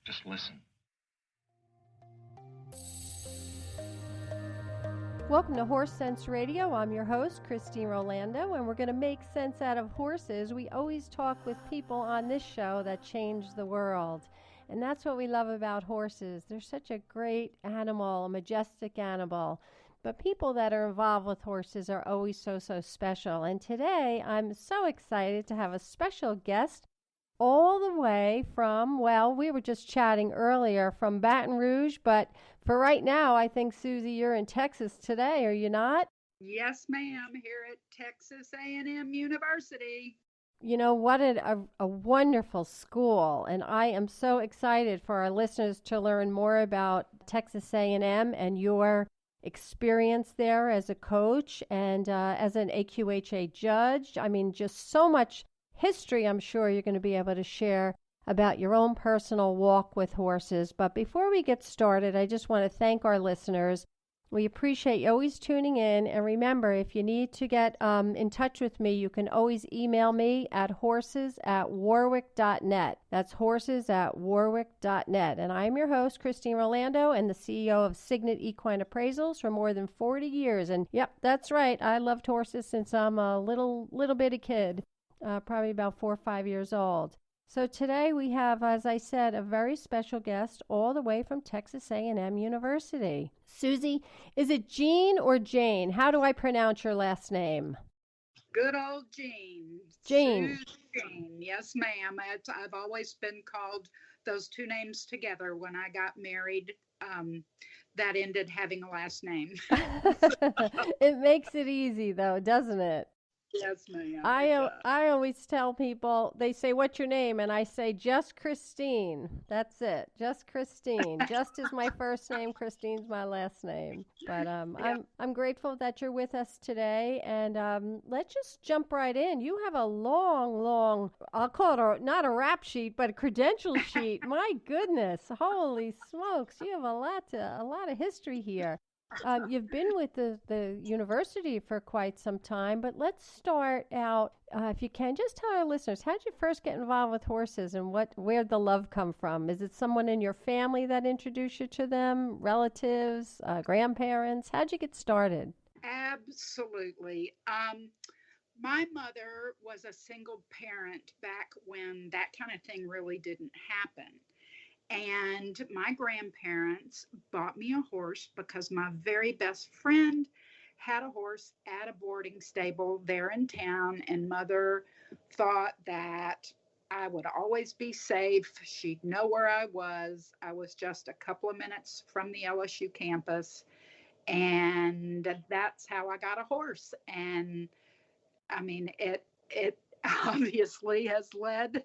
Just listen. Welcome to Horse Sense Radio. I'm your host, Christine Rolando, and we're going to make sense out of horses. We always talk with people on this show that change the world. And that's what we love about horses. They're such a great animal, a majestic animal. But people that are involved with horses are always so special. And today, I'm so excited to have a special guest all the way from, well, we were just chatting earlier from Baton Rouge, but for right now, I think, Suzy, you're in Texas today, are you not? Yes, ma'am, here at Texas A&M University. You know, what a wonderful school, and I am so excited for our listeners to learn more about Texas A&M and your experience there as a coach and as an AQHA judge. I mean, just so much history I'm sure you're going to be able to share about your own personal walk with horses. But before we get started, I just want to thank our listeners. We appreciate you always tuning in. And remember, if you need to get in touch with me, you can always email me at horses@warwick.net. That's horses@warwick.net. And I'm your host, Christine Rolando, and the CEO of Signet Equine Appraisals for more than 40 years. And yep, that's right. I loved horses since I'm a little bitty kid. Probably about 4 or 5 years old. So today we have, as I said, a very special guest all the way from Texas A&M University. Suzy, is it Jeane or Jane? How do I pronounce your last name? Good old Jeane. Jeane. Suzy Jeane. Yes, ma'am. I've always been called those two names together. When I got married, that ended having a last name. It makes it easy, though, doesn't it? Yes, ma'am. I always tell people, they say, what's your name? And I say, just Christine. That's it. Just Christine. Just is my first name. Christine's my last name. But I'm grateful that you're with us today. And let's just jump right in. You have a long, I'll call it not a rap sheet, but a credential sheet. My goodness. Holy smokes. You have a lot of history here. You've been with the university for quite some time, but let's start out, if you can, just tell our listeners, how did you first get involved with horses and where'd the love come from? Is it someone in your family that introduced you to them, relatives, grandparents? How'd you get started? Absolutely. My mother was a single parent back when that kind of thing really didn't happen. And my grandparents bought me a horse because my very best friend had a horse at a boarding stable there in town. And mother thought that I would always be safe. She'd know where I was. I was just a couple of minutes from the LSU campus. And that's how I got a horse. And I mean, it obviously has led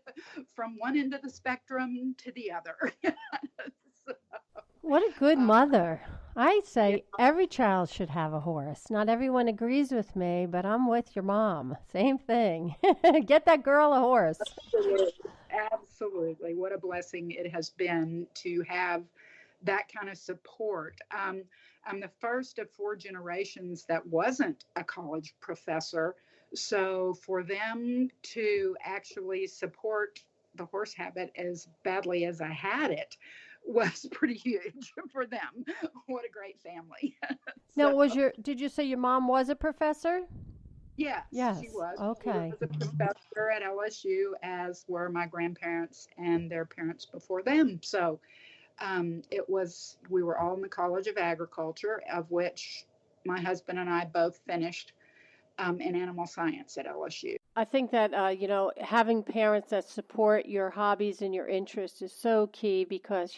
from one end of the spectrum to the other. So, what a good mother. I say every child should have a horse. Not everyone agrees with me, but I'm with your mom. Same thing. Get that girl a horse. Absolutely. What a blessing it has been to have that kind of support. I'm the first of 4 generations that wasn't a college professor. So for them to actually support the horse habit as badly as I had it was pretty huge for them. What a great family. Now, did you say your mom was a professor? Yes, she was. Okay. She was a professor at LSU, as were my grandparents and their parents before them. So we were all in the College of Agriculture, of which my husband and I both finished in animal science at LSU. I think that, having parents that support your hobbies and your interests is so key because,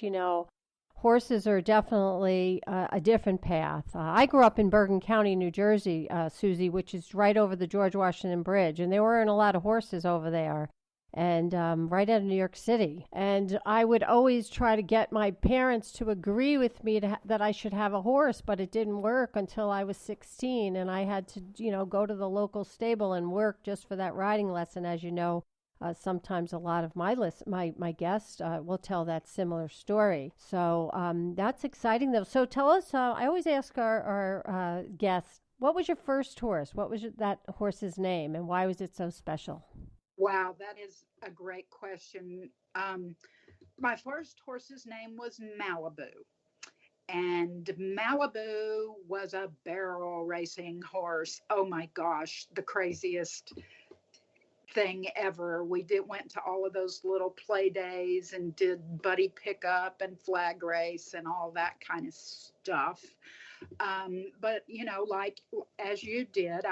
horses are definitely a different path. I grew up in Bergen County, New Jersey, Suzy, which is right over the George Washington Bridge, and there weren't a lot of horses over there. And right out of New York City. And I would always try to get my parents to agree with me that I should have a horse, but it didn't work until I was 16. And I had to, go to the local stable and work just for that riding lesson. As you know, sometimes a lot of my guests will tell that similar story. So that's exciting, though. So tell us, I always ask our guests, what was your first horse? What was that horse's name, and why was it so special? Wow, that is a great question. My first horse's name was Malibu. And Malibu was a barrel racing horse. Oh my gosh, the craziest thing ever. Went to all of those little play days and did buddy pickup and flag race and all that kind of stuff. But like as you did,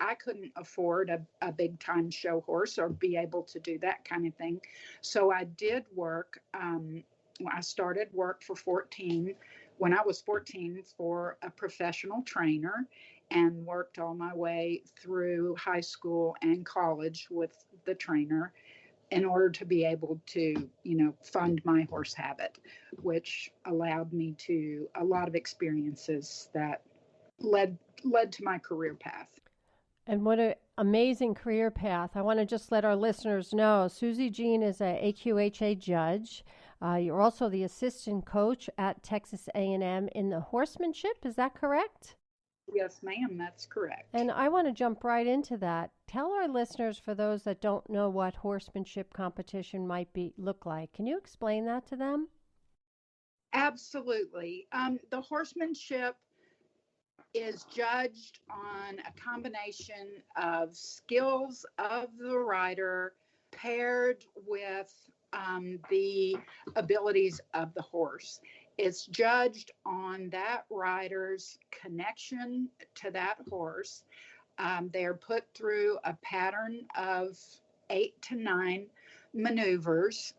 I couldn't afford a big time show horse or be able to do that kind of thing. So I did work. I started work when I was 14 for a professional trainer, and worked all my way through high school and college with the trainer in order to be able to, fund my horse habit, which allowed me to a lot of experiences that led to my career path. And what an amazing career path. I want to just let our listeners know Suzy Jeane is a AQHA judge. You're also the assistant coach at Texas A&M in the horsemanship. Is that correct? Yes, ma'am, that's correct. And I want to jump right into that. Tell our listeners, for those that don't know what horsemanship competition might look like, can you explain that to them? Absolutely. The horsemanship is judged on a combination of skills of the rider paired with the abilities of the horse. It's judged on that rider's connection to that horse. They are put through a pattern of 8 to 9 maneuvers,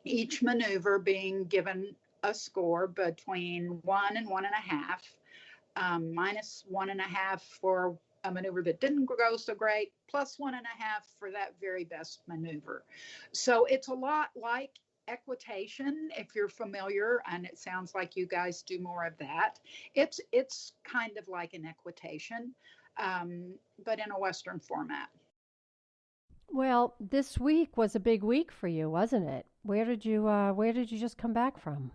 each maneuver being given a score between 1 and 1.5, minus 1.5 for a maneuver that didn't go so great, plus 1.5 for that very best maneuver. So it's a lot like equitation, if you're familiar, and it sounds like you guys do more of that. It's kind of like an equitation, but in a Western format. Well, this week was a big week for you, wasn't it? Where did you just come back from?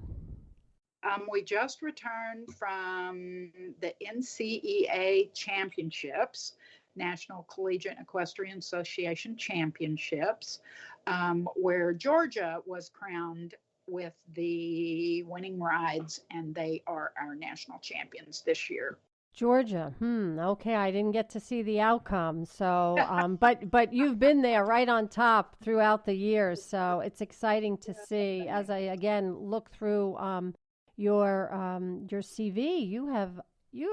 We just returned from the NCEA championships, National Collegiate Equestrian Association championships, where Georgia was crowned with the winning rides, and they are our national champions this year. Georgia. Okay, I didn't get to see the outcome. So, but you've been there right on top throughout the years. So it's exciting to see. As I again look through your CV, you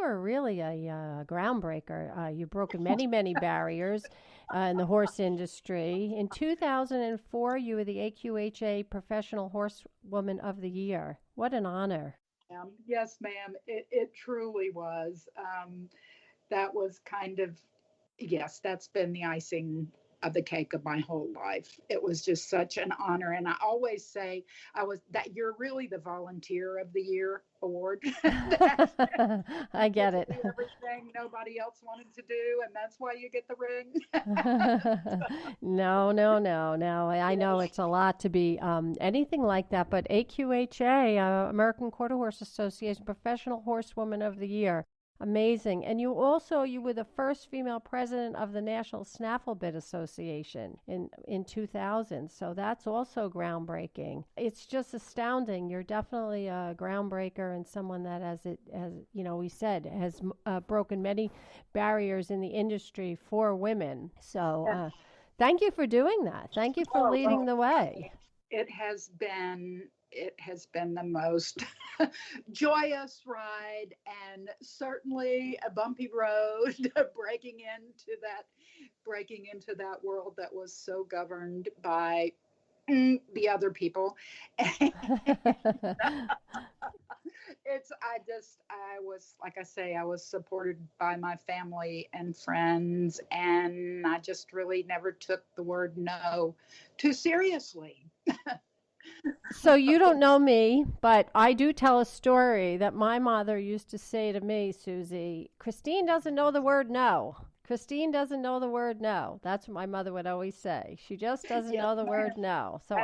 are really a groundbreaker. You've broken many barriers in the horse industry. In 2004, you were the AQHA Professional Horsewoman of the Year. What an honor! Yes, ma'am. It truly was. That was yes, that's been the icing of the cake of my whole life. It was just such an honor. And I always say you're really the volunteer of the year award. I get it. Everything nobody else wanted to do, and that's why you get the ring. No. I know it's a lot to be anything like that, but AQHA, American Quarter Horse Association Professional Horsewoman of the Year. Amazing. And you were the first female president of the National Snaffle Bit Association in 2000. So that's also groundbreaking. It's just astounding. You're definitely a groundbreaker and someone that, as we said, has broken many barriers in the industry for women. So thank you for doing that. Thank you for leading the way. It has been the most joyous ride, and certainly a bumpy road breaking into that world that was so governed by the other people. I was supported by my family and friends, and I just really never took the word no too seriously. So you don't know me, but I do tell a story that my mother used to say to me, Suzy, Christine doesn't know the word no. Christine doesn't know the word no. That's what my mother would always say. She just doesn't know the word no. So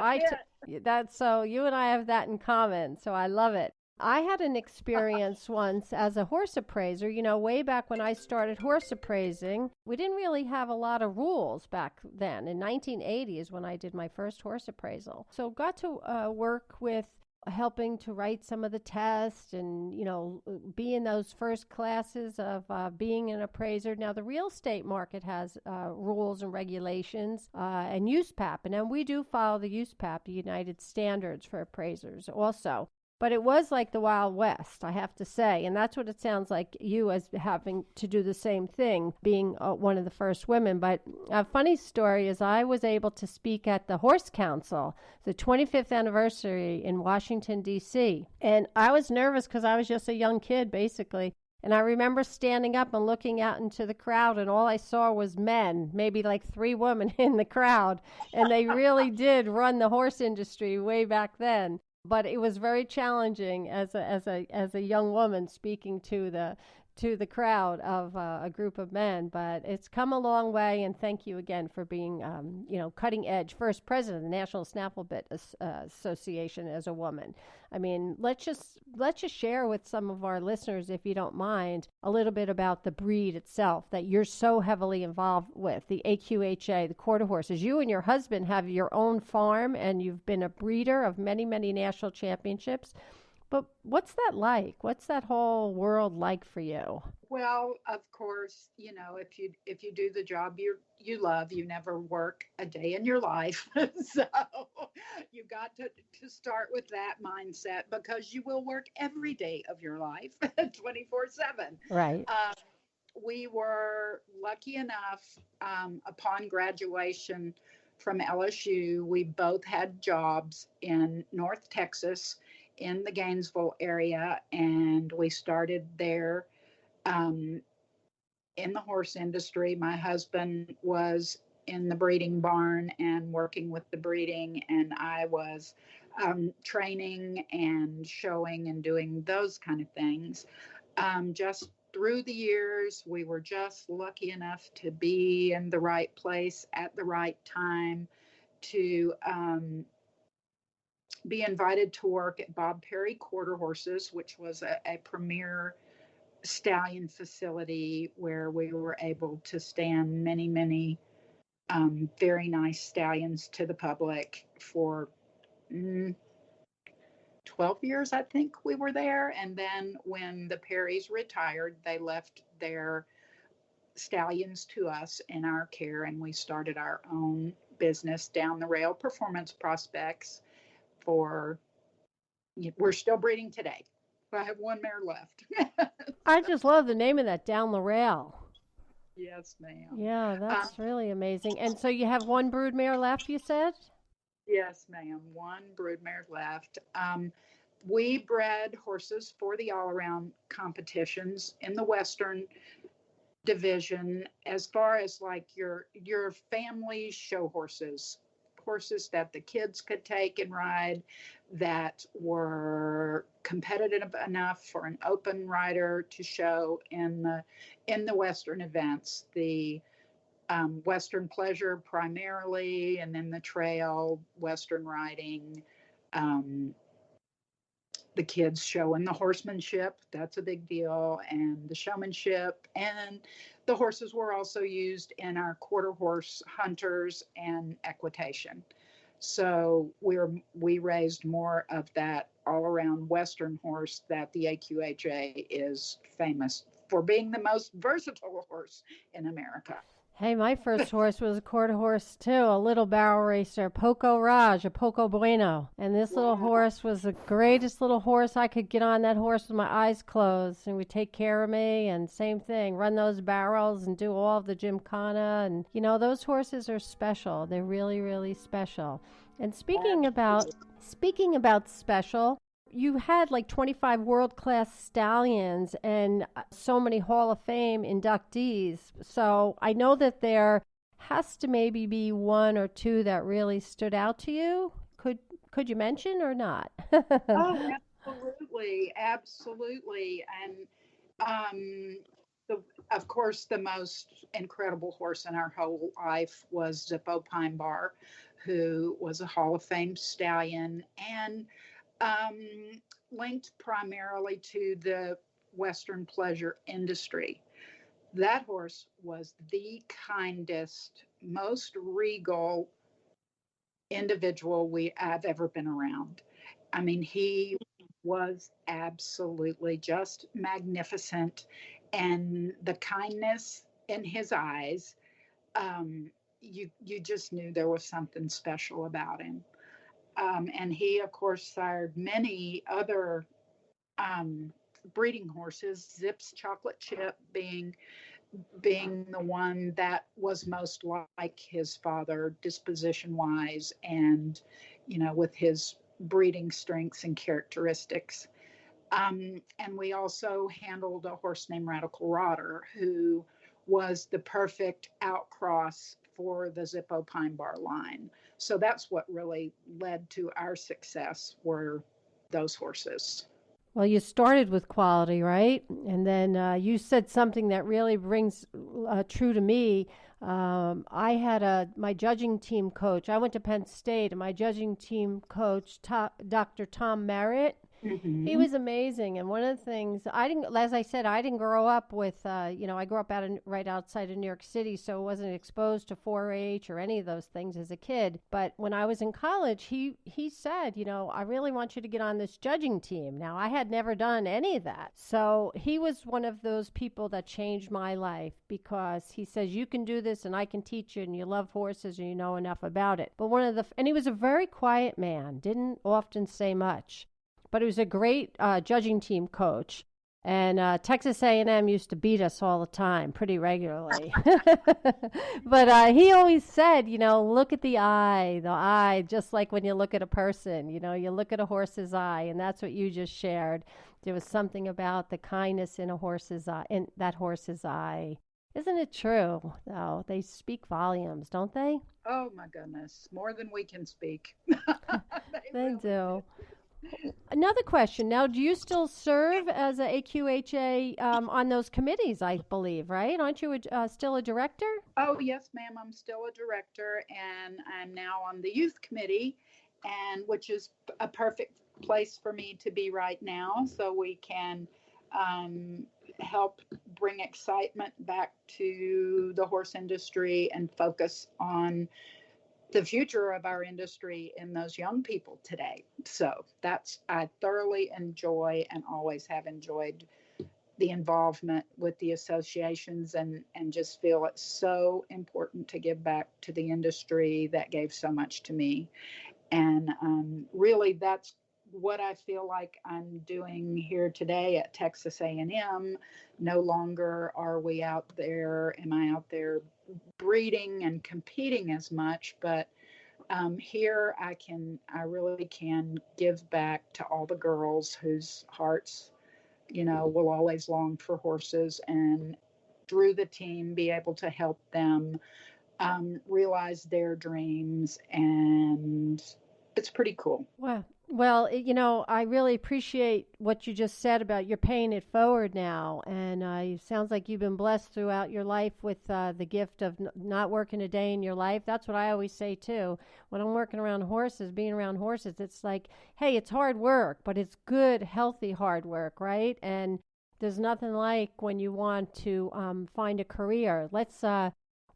so you and I have that in common. So I love it. I had an experience once as a horse appraiser. You know, way back when I started horse appraising, we didn't really have a lot of rules back then. In 1980 is when I did my first horse appraisal. So got to work with helping to write some of the tests and, you know, be in those first classes of being an appraiser. Now, the real estate market has rules and regulations and USPAP, and then we do follow the USPAP, the United Standards for Appraisers also. But it was like the Wild West, I have to say. And that's what it sounds like you as having to do the same thing, being one of the first women. But a funny story is I was able to speak at the Horse Council, the 25th anniversary in Washington, D.C. And I was nervous because I was just a young kid, basically. And I remember standing up and looking out into the crowd, and all I saw was men, maybe like 3 women in the crowd. And they really did run the horse industry way back then. But it was very challenging as a young woman speaking to the crowd of a group of men. But it's come a long way, and thank you again for being cutting edge, first president of the National Snaffle Bit Association as a woman. I mean, let's just share with some of our listeners, if you don't mind, a little bit about the breed itself that you're so heavily involved with, the AQHA, the quarter horses. You and your husband have your own farm, and you've been a breeder of many, many national championships. But what's that like? What's that whole world like for you? Well, of course, if you do the job you love, you never work a day in your life. So you got to start with that mindset, because you will work every day of your life 24/7. Right. We were lucky enough, upon graduation from LSU, we both had jobs in North Texas in the Gainesville area, and we started there um, in the horse industry. My husband was in the breeding barn and working with the breeding, and I was training and showing and doing those kind of things. Just through the years, we were just lucky enough to be in the right place at the right time to be invited to work at Bob Perry Quarter Horses, which was a premier stallion facility where we were able to stand many, many very nice stallions to the public for 12 years, I think we were there. And then when the Perrys retired, they left their stallions to us in our care, and we started our own business, Down the Rail Performance Prospects. We're still breeding today. I have one mare left. I just love the name of that, Down the Rail. Yes, ma'am. Yeah, that's really amazing. And so you have one broodmare left, you said? Yes, ma'am. One broodmare left. We bred horses for the all-around competitions in the Western division, as far as like your family show horses that the kids could take and ride, that were competitive enough for an open rider to show in the Western events. The Western pleasure primarily, and then the trail, Western riding, the kids showing the horsemanship, that's a big deal, and the showmanship. And the horses were also used in our quarter horse hunters and equitation. So we raised more of that all around Western horse that the AQHA is famous for being the most versatile horse in America. Hey, my first horse was a quarter horse too, a little barrel racer, Poco Raj, a Poco Bueno. And this little horse was the greatest little horse. I could get on that horse with my eyes closed, and would take care of me. And same thing, run those barrels and do all of the gymkhana. And those horses are special. They're really, really special. And speaking about special, you had like 25 world-class stallions and so many Hall of Fame inductees. So I know that there has to maybe be one or two that really stood out to you. Could you mention or not? Oh, absolutely. And of course, the most incredible horse in our whole life was Zippo Pine Bar, who was a Hall of Fame stallion. And Linked primarily to the Western pleasure industry. That horse was the kindest, most regal individual I've ever been around. I mean, he was absolutely just magnificent, and the kindness in his eyes, you just knew there was something special about him. And he, of course, sired many other um, breeding horses. Zip's Chocolate Chip being the one that was most like his father, disposition wise, and with his breeding strengths and characteristics. And we also handled a horse named Radical Rotter, who was the perfect outcross for the Zippo Pine Bar line. So that's what really led to our success, were those horses. Well, you started with quality, right? And then you said something that really rings true to me. I had my judging team coach. I went to Penn State, and my judging team coach, Dr. Tom Merritt, he Mm-hmm. was amazing. And one of the things I didn't, as I said, I didn't grow up with, I grew up right outside of New York City, so I wasn't exposed to 4-H or any of those things as a kid. But when I was in college, he said, I really want you to get on this judging team. Now, I had never done any of that. So he was one of those people that changed my life, because he says, you can do this and I can teach you, and you love horses and you know enough about it. But and he was a very quiet man, didn't often say much, but he was a great judging team coach. And Texas A&M used to beat us all the time, pretty regularly. But he always said, look at the eye, just like when you look at a person, you look at a horse's eye, and that's what you just shared. There was something about the kindness in a horse's eye, in that horse's eye. Isn't it true? Though they speak volumes, don't they? Oh my goodness, more than we can speak. They They really do. do. Another question. Now, do you still serve as a AQHA on those committees, I believe, right? Aren't you still a director? Oh, yes, ma'am. I'm still a director, and I'm now on the youth committee, and which is a perfect place for me to be right now, so we can um, help bring excitement back to the horse industry and focus on the future of our industry in those young people today. So I thoroughly enjoy and always have enjoyed the involvement with the associations, and just feel it's so important to give back to the industry that gave so much to me. And really, that's what I feel like I'm doing here today at Texas A&M. No longer am I out there breeding and competing as much, but here I really can give back to all the girls whose hearts, will always long for horses, and through the team be able to help them realize their dreams. And it's pretty cool. Well, I really appreciate what you just said about you're paying it forward now, and it sounds like you've been blessed throughout your life with the gift of not working a day in your life. That's what I always say too. When I'm working around horses, being around horses, it's like, hey, it's hard work, but it's good, healthy hard work, right? And there's nothing like when you want to find a career.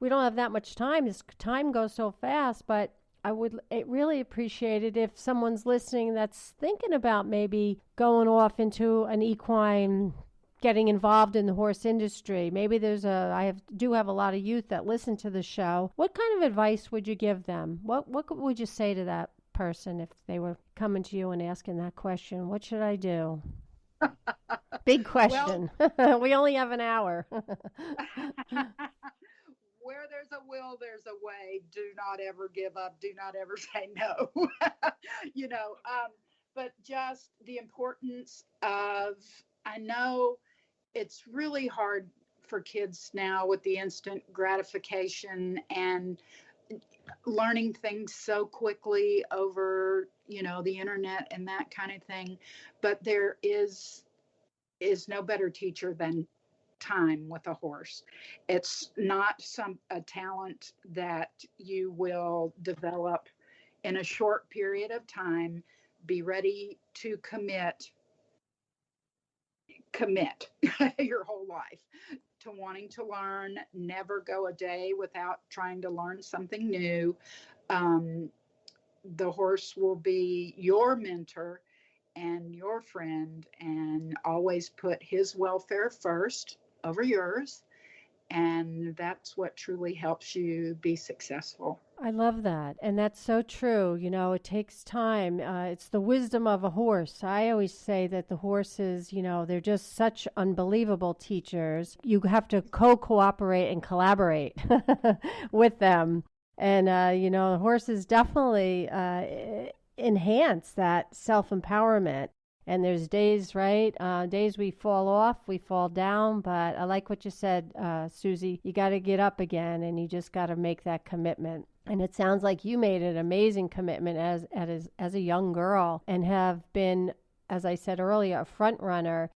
We don't have that much time. This time goes so fast, but I would really appreciate it if someone's listening that's thinking about maybe going off into an equine, getting involved in the horse industry. Maybe do have a lot of youth that listen to the show. What kind of advice would you give them? What would you say to that person if they were coming to you and asking that question? What should I do? Big Well, question. We only have an hour. where there's a will, there's a way. Do not ever give up. Do not ever say no. you know, um, but just the importance of, I know it's really hard for kids now with the instant gratification and learning things so quickly over, the internet and that kind of thing. But there is no better teacher than time with a horse. It's not a talent that you will develop in a short period of time. be ready to commit your whole life to wanting to learn. Never go a day without trying to learn something new. Um, the horse will be your mentor and your friend, and always put his welfare first over yours. And that's what truly helps you be successful. I love that. And that's so true. You know, it takes time. It's the wisdom of a horse. I always say that the horses, you know, they're just such unbelievable teachers. You have to cooperate and collaborate with them. And, you know, horses definitely enhance that self empowerment. And there's days, right? Days we fall off, we fall down. But I like what you said, Suzy. You got to get up again, and you just got to make that commitment. And it sounds like you made an amazing commitment as a young girl, and have been, as I said earlier, a front runner,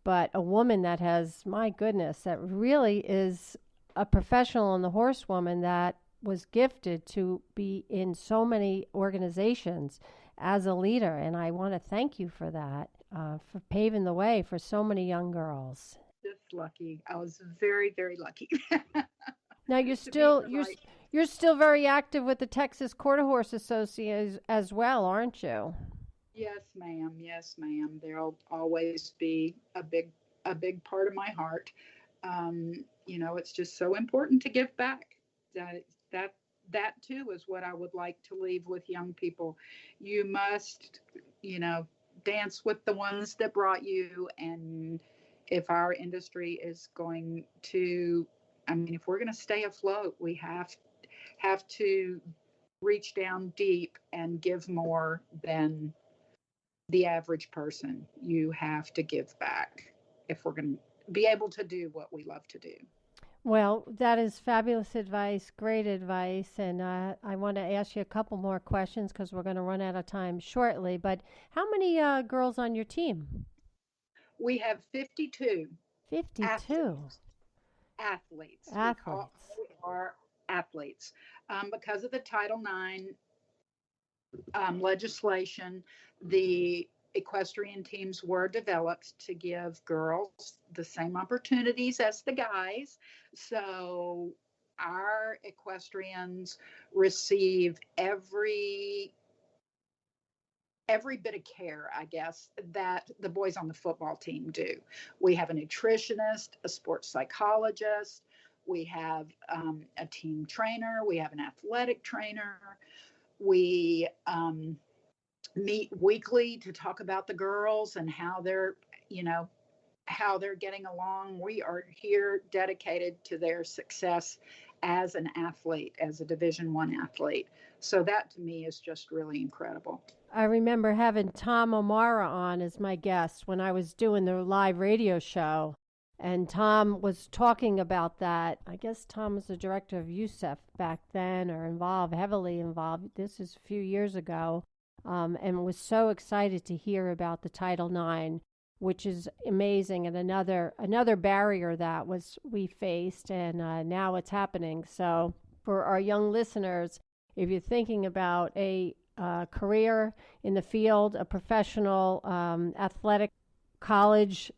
but a woman that has, my goodness, that really is a professional in the horsewoman that was gifted to be in so many organizations as a leader. And I want to thank you for that, for paving the way for so many young girls. Just lucky. I was very, very lucky. Now you're still very active with the Texas Quarter Horse Association as well, aren't you? Yes, ma'am. Yes, ma'am. There'll always be a big part of my heart. It's just so important to give back. That that that too is what I would like to leave with young people. You must, you know, dance with the ones that brought you. And if our industry is going to, I mean, if we're going to stay afloat, we have to reach down deep and give more than the average person. You have to give back if we're going to be able to do what we love to do. Well, that is fabulous advice, great advice. And I want to ask you a couple more questions because we're going to run out of time shortly. But how many girls on your team? We have 52 52 athletes. Athletes. We call athletes. we are athletes. Because of the Title IX legislation, the equestrian teams were developed to give girls the same opportunities as the guys. So our equestrians receive every bit of care, I guess, that the boys on the football team do. We have a nutritionist, a sports psychologist, we have a team trainer, we have an athletic trainer. We meet weekly to talk about the girls and you know, how they're getting along. We are here dedicated to their success as an athlete, as a Division I athlete. So that to me is just really incredible. I remember having Tom O'Mara on as my guest when I was doing the live radio show. And Tom was talking about that. I guess Tom was the director of USEF back then, or heavily involved. This is a few years ago, and was so excited to hear about the Title IX, which is amazing, and another barrier that we faced, and now it's happening. So for our young listeners, if you're thinking about a career in the field, a professional athletic college,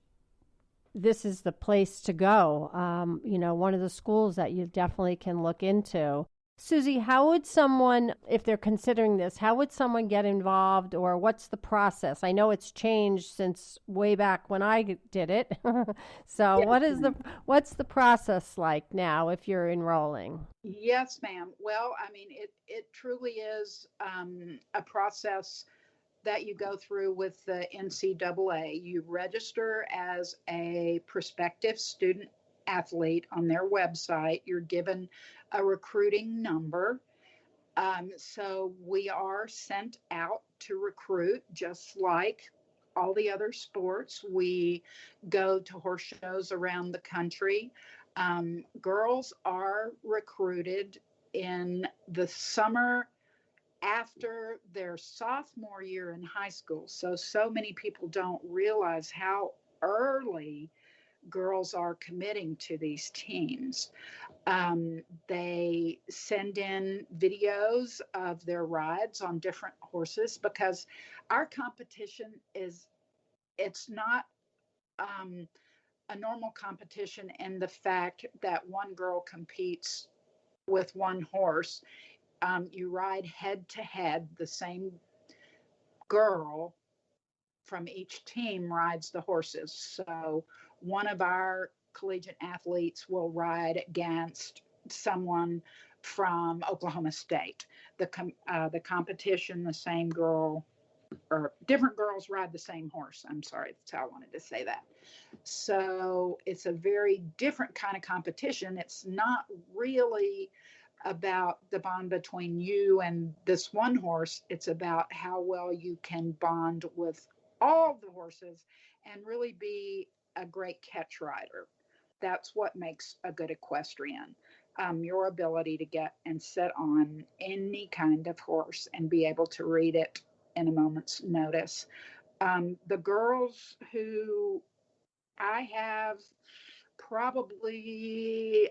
this is the place to go. One of the schools that you definitely can look into. Suzy, how would someone, if they're considering this, how would someone get involved, or what's the process? I know it's changed since way back when I did it. So Yes, what's the process like now if you're enrolling? yes, ma'am. Well, I mean, it truly is a process that you go through with the NCAA. You register as a prospective student athlete on their website. You're given a recruiting number. So we are sent out to recruit just like all the other sports. We go to horse shows around the country. Girls are recruited in the summer after their sophomore year in high school. So many people don't realize how early girls are committing to these teams. They send in videos of their rides on different horses, because our competition it's not a normal competition in the fact that one girl competes with one horse. You ride head to head. The same girl from each team rides the horses. So one of our collegiate athletes will ride against someone from Oklahoma State. The competition, the same girl, or different girls ride the same horse. I'm sorry, that's how I wanted to say that. So it's a very different kind of competition. It's not really about the bond between you and this one horse. It's about how well you can bond with all the horses and really be a great catch rider. That's what makes a good equestrian. Your ability to get and sit on any kind of horse and be able to read it in a moment's notice. The girls who I have, probably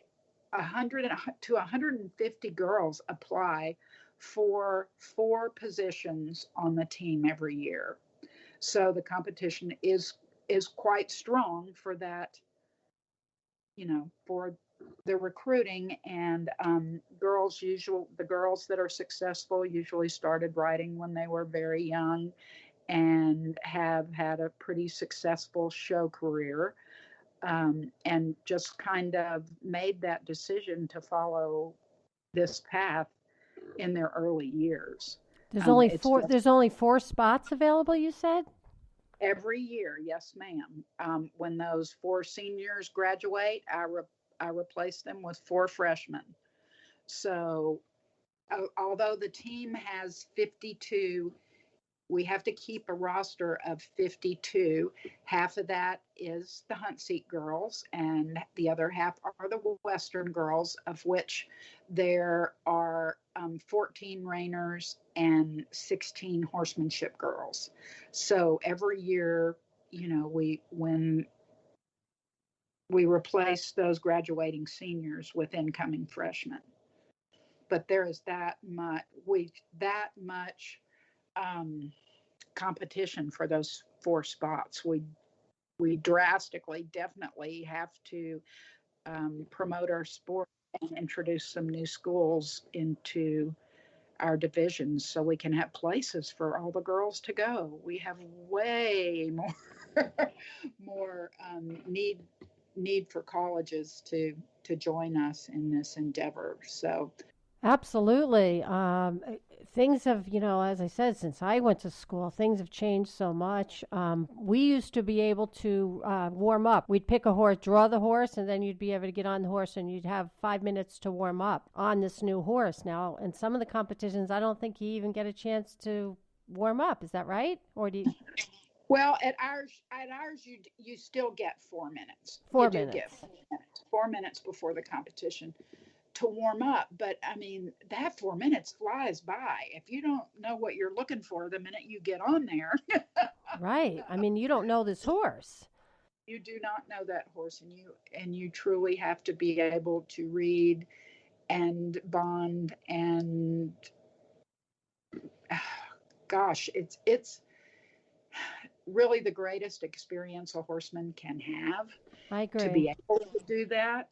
100 to 150 girls apply for 4 positions on the team every year. So the competition is quite strong for that, for the recruiting. And the girls that are successful usually started riding when they were very young and have had a pretty successful show career, and just kind of made that decision to follow this path in their early years. There's only four. There's only 4 spots available, you said? Every year, yes, ma'am. When those 4 seniors graduate, I replace them with 4 freshmen. So, although the team has 52, we have to keep a roster of 52. Half of that is the hunt seat girls, and the other half are the Western girls, of which there are 14 reiners and 16 horsemanship girls. So every year, when we replace those graduating seniors with incoming freshmen. But there is that much competition for those 4 spots. We drastically, definitely have to promote our sport and introduce some new schools into our divisions so we can have places for all the girls to go. We have way more need for colleges to join us in this endeavor. So Absolutely. Things have, as I said, since I went to school, things have changed so much. We used to be able to warm up. We'd pick a horse, draw the horse, and then you'd be able to get on the horse and you'd have 5 minutes to warm up on this new horse. Now, in some of the competitions, I don't think you even get a chance to warm up. Is that right? Or do you? Well, at ours, you still get 4 minutes. 4 you minutes. Do get 4 minutes. 4 minutes before the competition to warm up. But I mean, that 4 minutes flies by. If you don't know what you're looking for the minute you get on there. Right. I mean, you don't know this horse. You do not know that horse, and you truly have to be able to read and bond, and gosh, it's really the greatest experience a horseman can have. I agree. To be able to do that.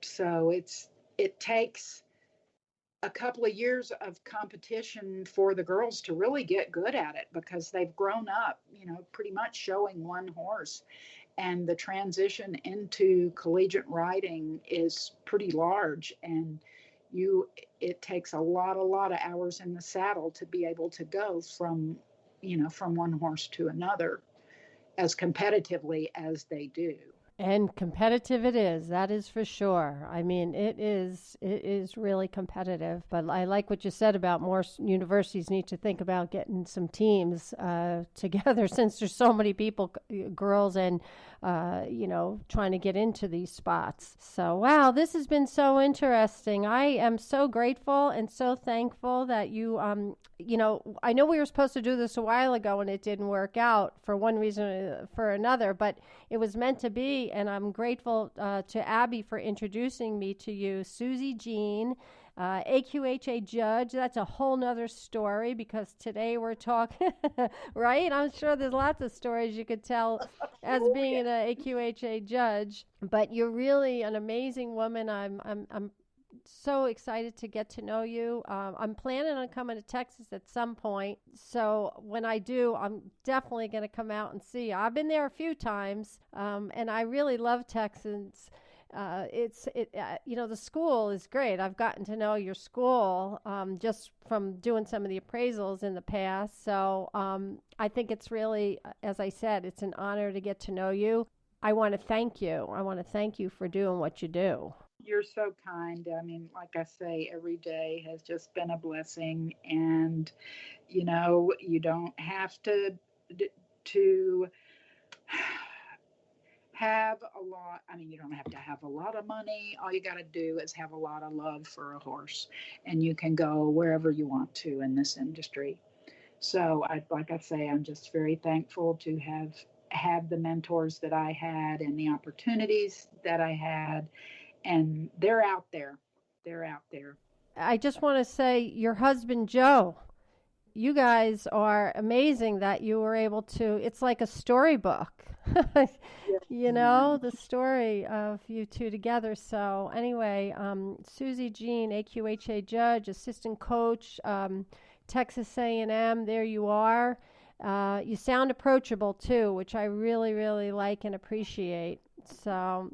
So it takes a couple of years of competition for the girls to really get good at it, because they've grown up, pretty much showing one horse. And the transition into collegiate riding is pretty large, and it takes a lot of hours in the saddle to be able to go from one horse to another as competitively as they do. And competitive it is, that is for sure. I mean, it is really competitive. But I like what you said about more universities need to think about getting some teams together, since there's so many people, girls and trying to get into these spots. So, wow, this has been so interesting. I am so grateful and so thankful that you, I know we were supposed to do this a while ago and it didn't work out for one reason or for another, but it was meant to be. And I'm grateful to Abby for introducing me to you. Suzy Jeane, AQHA judge. That's a whole nother story because today we're talking, right? I'm sure there's lots of stories you could tell as being an AQHA judge, but you're really an amazing woman. I'm so excited to get to know you. I'm planning on coming to Texas at some point. So when I do, I'm definitely going to come out and see you. I've been there a few times, and I really love Texas. The school is great. I've gotten to know your school just from doing some of the appraisals in the past. So I think it's really, as I said, it's an honor to get to know you. I want to thank you. I want to thank you for doing what you do. You're so kind. I mean, like I say, every day has just been a blessing. And, you don't have to have a lot. I mean, you don't have to have a lot of money. All you got to do is have a lot of love for a horse, and you can go wherever you want to in this industry. So like I say, I'm just very thankful to have the mentors that I had and the opportunities that I had, and they're out there. They're out there. I just want to say your husband, Joe, you guys are amazing that you were able to, it's like a storybook, the story of you two together. So anyway, Suzy Jeane, AQHA judge, assistant coach, Texas A&M, there you are. You sound approachable too, which I really, really like and appreciate. So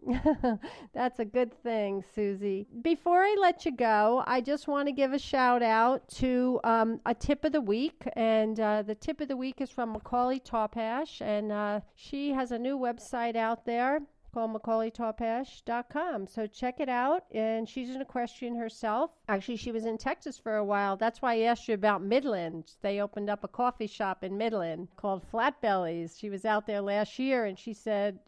that's a good thing, Suzy. Before I let you go, I just want to give a shout out to a tip of the week. And the tip of the week is from Macaulay Topash. And she has a new website out there called MacaulayTopash.com. So check it out. And she's an equestrian herself. Actually, she was in Texas for a while. That's why I asked you about Midland. They opened up a coffee shop in Midland called Flat Bellies. She was out there last year, and she said,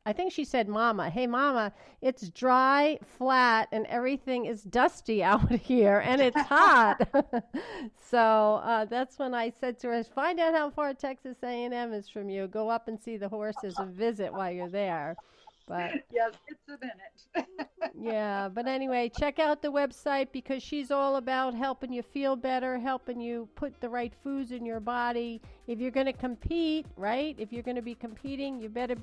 I think she said, Mama, hey, Mama, it's dry, flat, and everything is dusty out here, and it's hot. So that's when I said to her, find out how far Texas A&M is from you. Go up and see the horses and visit while you're there. But yes, it's a minute. Yeah, but anyway, check out the website because she's all about helping you feel better, helping you put the right foods in your body. If you're going to compete, right? If you're going to be competing, you better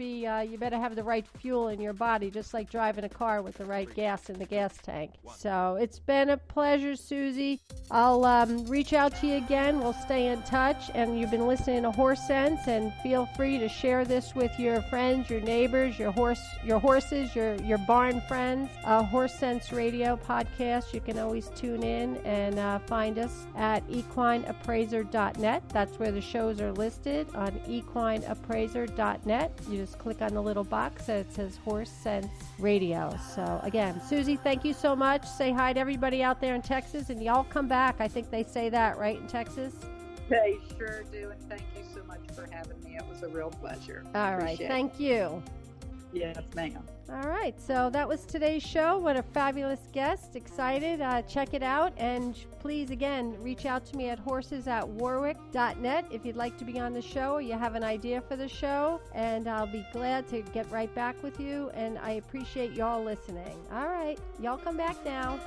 have the right fuel in your body, just like driving a car with the right gas in the gas tank. So it's been a pleasure, Suzy. I'll reach out to you again. We'll stay in touch. And you've been listening to Horse Sense, and feel free to share this with your friends, your neighbors, your horses, your barn friends. Horse Sense Radio podcast. You can always tune in and find us at equineappraiser.net. That's where the shows are listed on equineappraiser.net. You just click on the little box that says Horse Sense Radio. So again, Suzy, thank you so much. Say hi to everybody out there in Texas, and y'all come back. I think they say that, right, in Texas? They sure do, and thank you so much for having me. It was a real pleasure. All right, thank you. Yes, ma'am. All right, so that was today's show. What a fabulous guest. Excited. Check it out. And please, again, reach out to me at horses@warwick.net if you'd like to be on the show or you have an idea for the show. And I'll be glad to get right back with you. And I appreciate y'all listening. All right, y'all come back now.